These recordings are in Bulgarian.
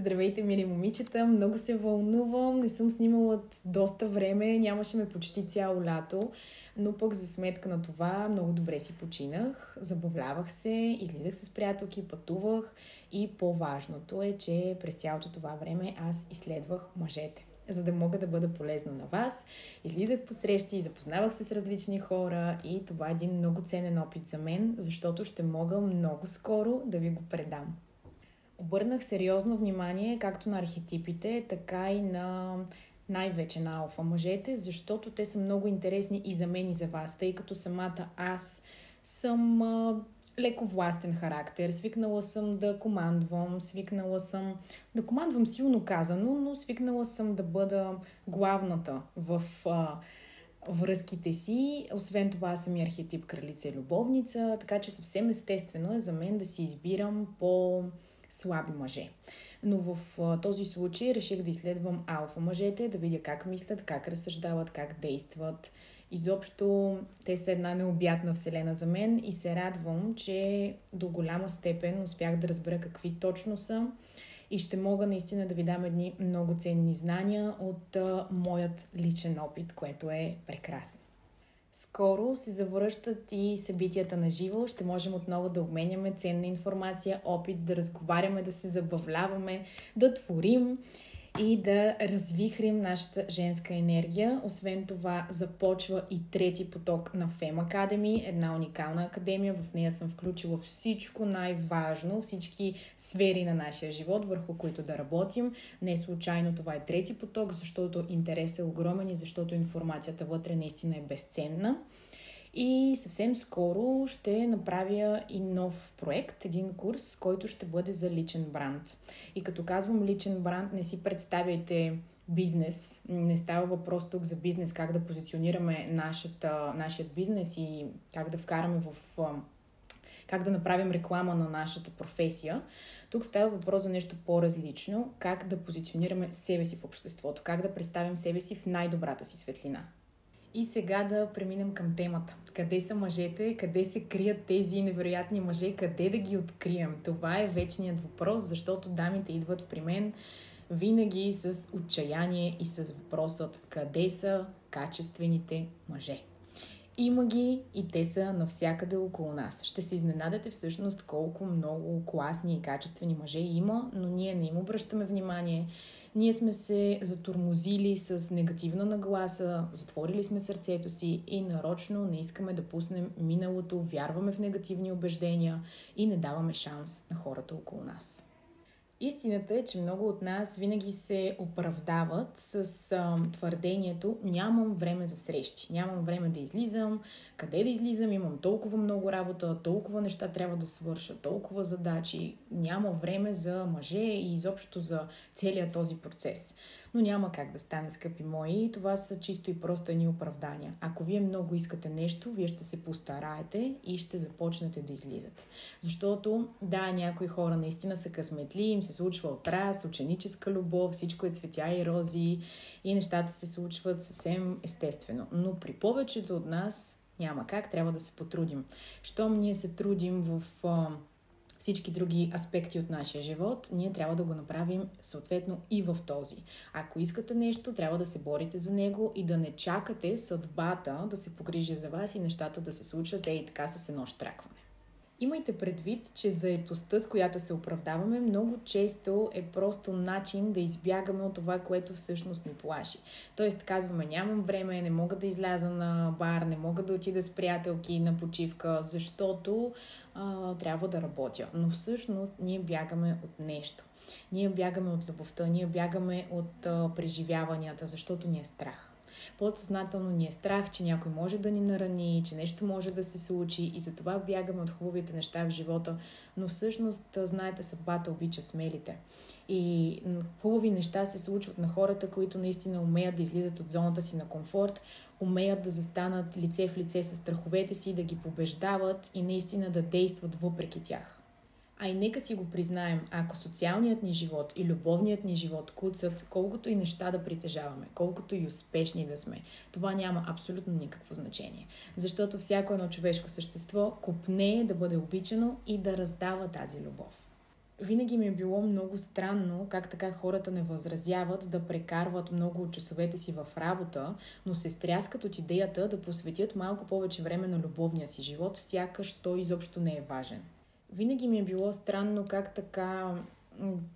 Здравейте, мили момичета! Много се вълнувам. Не съм снимала от доста време. Нямаше ме почти цяло лято. Но пък за сметка на това много добре си починах. Забавлявах се, излизах с приятелки, пътувах. И по-важното е, че през цялото това време аз изследвах мъжете, за да мога да бъда полезна на вас. Излизах по срещи, запознавах се с различни хора и това е един много ценен опит за мен, защото ще мога много скоро да ви го предам. Обърнах сериозно внимание както на архетипите, така и на най-вече на алфа мъжете, защото те са много интересни и за мен и за вас, тъй като самата аз съм леко властен характер. Свикнала съм да командвам, да командвам силно казано, но свикнала съм да бъда главната в връзките си. Освен това съм и архетип кралица и любовница, така че съвсем естествено е за мен да си избирам по-слаби мъже. Но в този случай реших да изследвам алфа мъжете, да видя как мислят, как разсъждават, как действат. Изобщо те са една необятна вселена за мен и се радвам, че до голяма степен успях да разбера какви точно са и ще мога наистина да ви дам едни много ценни знания от моят личен опит, което е прекрасно. Скоро се завръщат и събитията на живо. Ще можем отново да обменяме ценна информация, опит, да разговаряме, да се забавляваме, да творим и да развихрим нашата женска енергия. Освен това, започва и трети поток на Fem Academy, една уникална академия. В нея съм включила всичко най-важно, всички сфери на нашия живот, върху които да работим. Не случайно това е трети поток, защото интерес е огромен и защото информацията вътре наистина е безценна. И съвсем скоро ще направя и нов проект, един курс, който ще бъде за личен бранд. И като казвам личен бранд, не си представяйте бизнес. Не става въпрос тук за бизнес, как да позиционираме нашият бизнес и как да вкараме как да направим реклама на нашата професия. Тук става въпрос за нещо по-различно, как да позиционираме себе си в обществото, как да представим себе си в най-добрата си светлина. И сега да преминем към темата. Къде са мъжете? Къде се крият тези невероятни мъже? Къде да ги открием? Това е вечният въпрос, защото дамите идват при мен винаги с отчаяние и с въпросът къде са качествените мъже? Има ги и те са навсякъде около нас. Ще се изненадате всъщност колко много класни и качествени мъже има, но ние не им обръщаме внимание. Ние сме се затормозили с негативна нагласа, затворили сме сърцето си и нарочно не искаме да пуснем миналото, вярваме в негативни убеждения и не даваме шанс на хората около нас. Истината е, че много от нас винаги се оправдават с твърдението нямам време за срещи, нямам време да излизам, къде да излизам, имам толкова много работа, толкова неща трябва да свърша, толкова задачи, няма време за мъже и изобщо за целият този процес. Но няма как да стане, скъпи мои, това са чисто и просто едни оправдания. Ако вие много искате нещо, вие ще се постараете и ще започнете да излизате. Защото, да, някои хора наистина са късметли, им се случва отрас, ученическа любов, всичко е цветя и рози и нещата се случват съвсем естествено. Но при повечето от нас няма как, трябва да се потрудим. Щом ние се трудим в всички други аспекти от нашия живот, ние трябва да го направим съответно и в този. Ако искате нещо, трябва да се борите за него и да не чакате съдбата да се погрижи за вас и нещата да се случат и така с едно щракване. Имайте предвид, че заетостта, с която се оправдаваме, много често е просто начин да избягаме от това, което всъщност ни плаши. Тоест казваме, нямам време, не мога да изляза на бар, не мога да отида с приятелки на почивка, защото трябва да работя. Но всъщност ние бягаме от нещо. Ние бягаме от любовта, ние бягаме от преживяванията, защото ни е страх. Подсъзнателно ни е страх, че някой може да ни нарани, че нещо може да се случи и затова бягаме от хубавите неща в живота, но всъщност, знаете, съдбата обича смелите. И хубави неща се случват на хората, които наистина умеят да излизат от зоната си на комфорт, умеят да застанат лице в лице с страховете си, да ги побеждават и наистина да действат въпреки тях. А и нека си го признаем, ако социалният ни живот и любовният ни живот куцат, колкото и неща да притежаваме, колкото и успешни да сме, това няма абсолютно никакво значение. Защото всяко едно човешко същество копнее да бъде обичано и да раздава тази любов. Винаги ми е било много странно как така хората не възразяват да прекарват много от часовете си в работа, но се стряскат от идеята да посветят малко повече време на любовния си живот, сякаш той изобщо не е важен. Винаги ми е било странно как така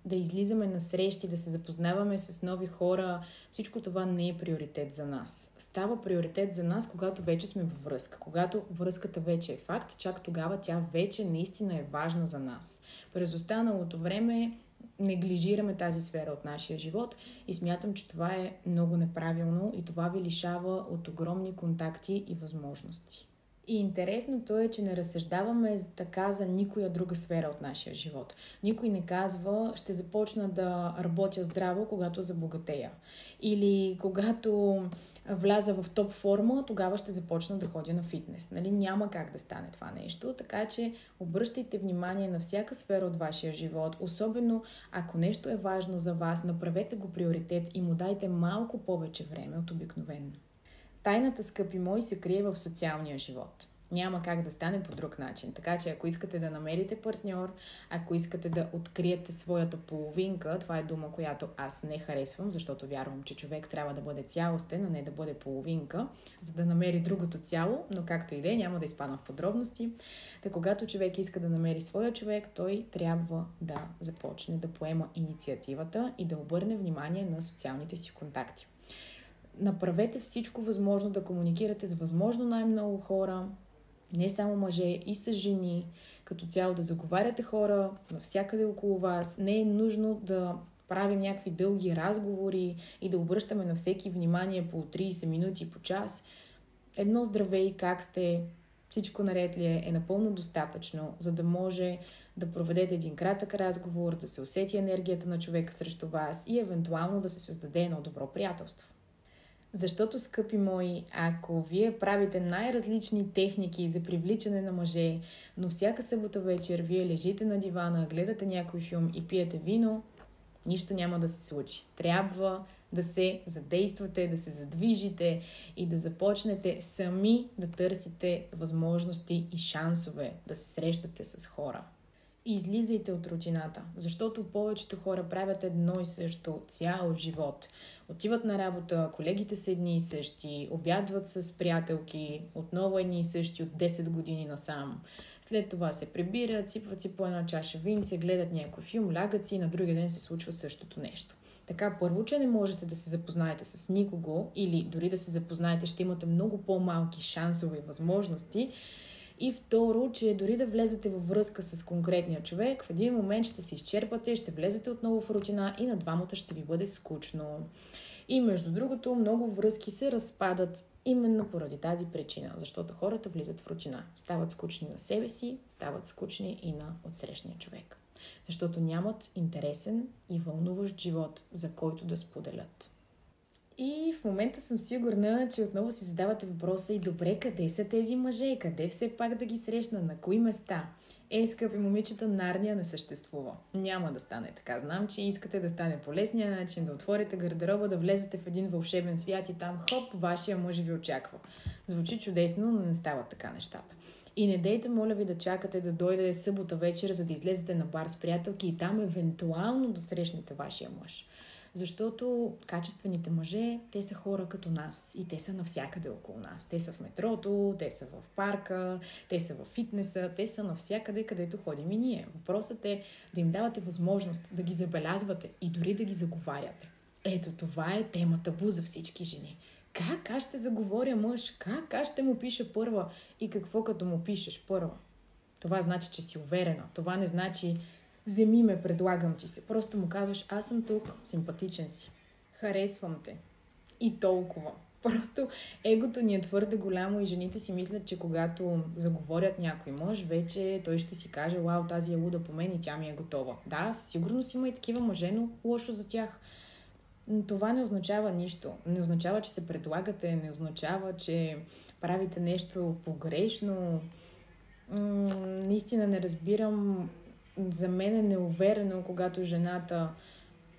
да излизаме на срещи, да се запознаваме с нови хора. Всичко това не е приоритет за нас. Става приоритет за нас, когато вече сме във връзка. Когато връзката вече е факт, чак тогава тя вече наистина е важна за нас. През останалото време неглижираме тази сфера от нашия живот и смятам, че това е много неправилно и това ви лишава от огромни контакти и възможности. И интересното е, че не разсъждаваме така за никоя друга сфера от нашия живот. Никой не казва, ще започна да работя здраво, когато забогатея. Или когато вляза в топ форма, тогава ще започна да ходя на фитнес. Нали? Няма как да стане това нещо, така че обръщайте внимание на всяка сфера от вашия живот, особено ако нещо е важно за вас, направете го приоритет и му дайте малко повече време от обикновено. Тайната, скъпи мои, се крие в социалния живот. Няма как да стане по друг начин. Така че ако искате да намерите партньор, ако искате да откриете своята половинка, това е дума, която аз не харесвам, защото вярвам, че човек трябва да бъде цялостен, а не да бъде половинка, за да намери другото цяло, но както и да е, няма да изпадам в подробности. Та когато човек иска да намери своя човек, той трябва да започне да поема инициативата и да обърне внимание на социалните си контакти. Направете всичко възможно да комуникирате с възможно най-много хора, не само мъже, и с жени, като цяло да заговаряте хора навсякъде около вас. Не е нужно да правим някакви дълги разговори и да обръщаме на всеки внимание по 30 минути по час. Едно здравей, как сте, всичко наред ли е напълно достатъчно, за да може да проведете един кратък разговор, да се усети енергията на човека срещу вас и евентуално да се създаде едно добро приятелство. Защото, скъпи мои, ако вие правите най-различни техники за привличане на мъже, но всяка събота вечер вие лежите на дивана, гледате някой филм и пиете вино, нищо няма да се случи. Трябва да се задействате, да се задвижите и да започнете сами да търсите възможности и шансове да се срещате с хора. И излизайте от рутината, защото повечето хора правят едно и също цял живот. Отиват на работа, колегите са едни и същи, обядват с приятелки, отново едни и същи от 10 години насам. След това се прибират, сипват си по една чаша винце, гледат някой филм, лягат си и на другия ден се случва същото нещо. Така, първо, че не можете да се запознаете с никого или дори да се запознаете, ще имате много по-малки шансове и възможности. И второ, че дори да влезете във връзка с конкретния човек, в един момент ще се изчерпате, ще влезете отново в рутина и на двамата ще ви бъде скучно. И между другото, много връзки се разпадат именно поради тази причина, защото хората влизат в рутина. Стават скучни на себе си, стават скучни и на отсрещния човек. Защото нямат интересен и вълнуващ живот, за който да споделят. И в момента съм сигурна, че отново си задавате въпроса и добре, къде са тези мъже? Къде все пак да ги срещна? На кои места? Скъпи момичета, Нарния не съществува. Няма да стане така. Знам, че искате да стане по лесния начин, да отворите гардероба, да влезете в един вълшебен свят и там, хоп, вашия мъж ви очаква. Звучи чудесно, но не стават така нещата. И не дейте, моля ви, да чакате да дойде събота вечер, за да излезете на бар с приятелки и там евентуално да срещнете вашия мъж. Защото качествените мъже, те са хора като нас и те са навсякъде около нас. Те са в метрото, те са в парка, те са в фитнеса, те са навсякъде, където ходим и ние. Въпросът е да им давате възможност да ги забелязвате и дори да ги заговаряте. Ето това е тема табу за всички жени. Как аз ще заговоря мъж? Как аз ще му пиша първа? И какво като му пишеш първа? Това значи, че си уверена. Това не значи вземи ме, предлагам ти се. Просто му казваш, аз съм тук, симпатичен си. Харесвам те. И толкова. Просто егото ни е твърде голямо и жените си мислят, че когато заговорят някой мъж, вече той ще си каже, вау, тази е луда по мен и тя ми е готова. Да, сигурно си има и такива мъже, но лошо за тях. Но това не означава нищо. Не означава, че се предлагате, не означава, че правите нещо погрешно. Наистина не разбирам. За мен е неуверено, когато жената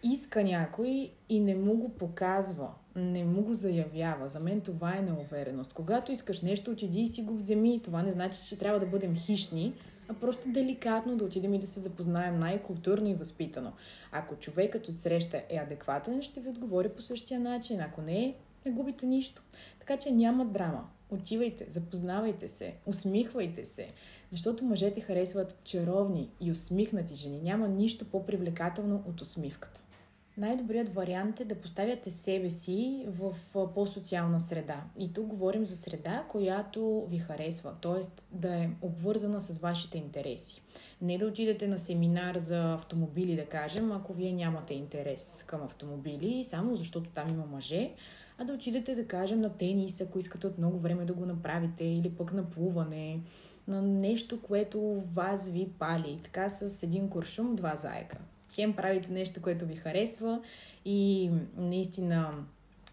иска някой и не му го показва, не му го заявява. За мен това е неувереност. Когато искаш нещо, отиди и си го вземи. Това не значи, че трябва да бъдем хищни, а просто деликатно да отидем и да се запознаем най-културно и възпитано. Ако човекът отсреща е адекватен, ще ви отговори по същия начин. Ако не е, не губите нищо. Така че няма драма. Отивайте, запознавайте се, усмихвайте се, защото мъжете харесват чаровни и усмихнати жени. Няма нищо по-привлекателно от усмивката. Най-добрият вариант е да поставяте себе си в по-социална среда. И тук говорим за среда, която ви харесва, т.е. да е обвързана с вашите интереси. Не да отидете на семинар за автомобили, да кажем, ако вие нямате интерес към автомобили, само защото там има мъже, а да отидете, да кажем, на тенис, ако искате от много време да го направите, или пък на плуване, на нещо, което вас ви пали. Така с един куршум, два заека. Хем правите нещо, което ви харесва и наистина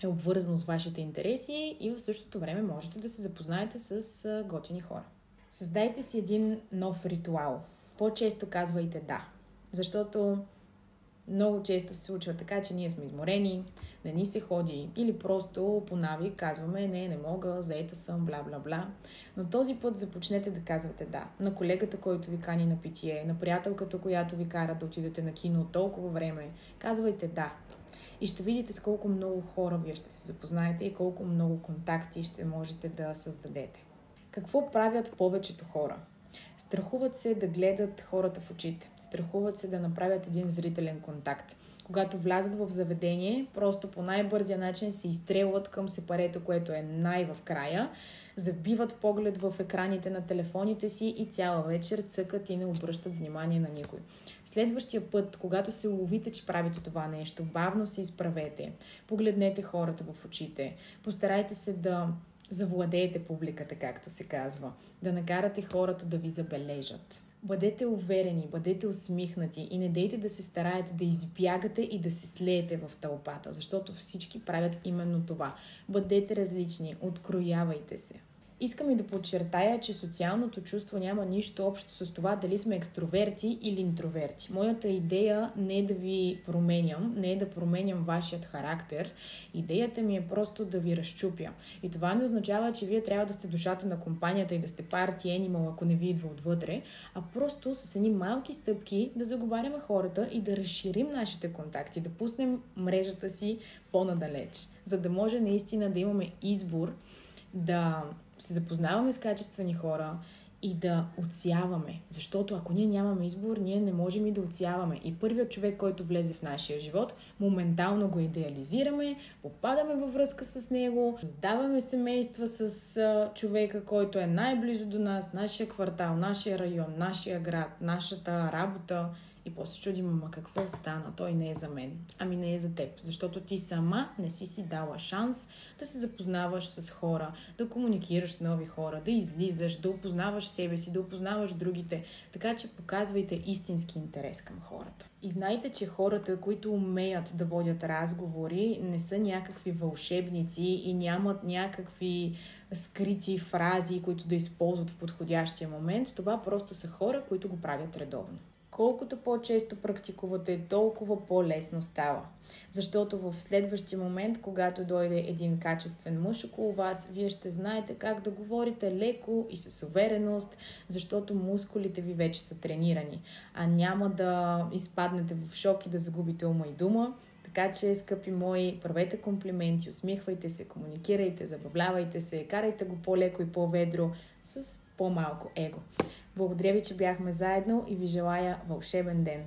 е обвързано с вашите интереси и в същото време можете да се запознаете с готини хора. Създайте си един нов ритуал. По-често казвайте да, защото много често се случва така, че ние сме изморени, не ни се ходи или просто по навик казваме не мога, заета съм, бла-бла-бла. Но този път започнете да казвате да. На колегата, който ви кани на питие, на приятелката, която ви кара да отидете на кино от толкова време, казвайте да. И ще видите с колко много хора вие ще се запознаете и колко много контакти ще можете да създадете. Какво правят повечето хора? Страхуват се да гледат хората в очите. Страхуват се да направят един зрителен контакт. Когато влязат в заведение, просто по най-бързия начин се изстрелват към сепарето, което е най-в края, забиват поглед в екраните на телефоните си и цяла вечер цъкат и не обръщат внимание на никой. Следващия път, когато се уловите, че правите това нещо, бавно се изправете, погледнете хората в очите, постарайте се да завладеете публиката, както се казва, да накарате хората да ви забележат. Бъдете уверени, бъдете усмихнати и не дейте да се стараете да избягате и да се слеете в тълпата, защото всички правят именно това. Бъдете различни, откроявайте се. Искам и да подчертая, че социалното чувство няма нищо общо с това дали сме екстроверти или интроверти. Моята идея не е да ви променям, не е да променям вашият характер. Идеята ми е просто да ви разчупя. И това не означава, че вие трябва да сте душата на компанията и да сте party animal, ако не ви идва отвътре, а просто с едни малки стъпки да заговаряме хората и да разширим нашите контакти, да пуснем мрежата си по-надалеч, за да може наистина да имаме избор, да се запознаваме с качествени хора и да отсяваме. Защото ако ние нямаме избор, ние не можем и да отсяваме. И първият човек, който влезе в нашия живот, моментално го идеализираме, попадаме във връзка с него, създаваме семейства с човека, който е най-близо до нас, нашия квартал, нашия район, нашия град, нашата работа. И после чудим, ама какво стана? Той не е за мен. Ами не е за теб. Защото ти сама не си дала шанс да се запознаваш с хора, да комуникираш с нови хора, да излизаш, да опознаваш себе си, да опознаваш другите. Така че показвайте истински интерес към хората. И знайте, че хората, които умеят да водят разговори, не са някакви вълшебници и нямат някакви скрити фрази, които да използват в подходящия момент. Това просто са хора, които го правят редовно. Колкото по-често практикувате, толкова по-лесно става. Защото в следващия момент, когато дойде един качествен мъж около вас, вие ще знаете как да говорите леко и с увереност, защото мускулите ви вече са тренирани, а няма да изпаднете в шок и да загубите ума и дума. Така че, скъпи мои, правете комплименти, усмихвайте се, комуникирайте, забавлявайте се, карайте го по-леко и по-ведро с по-малко его. Благодаря ви, че бяхме заедно и ви желая вълшебен ден!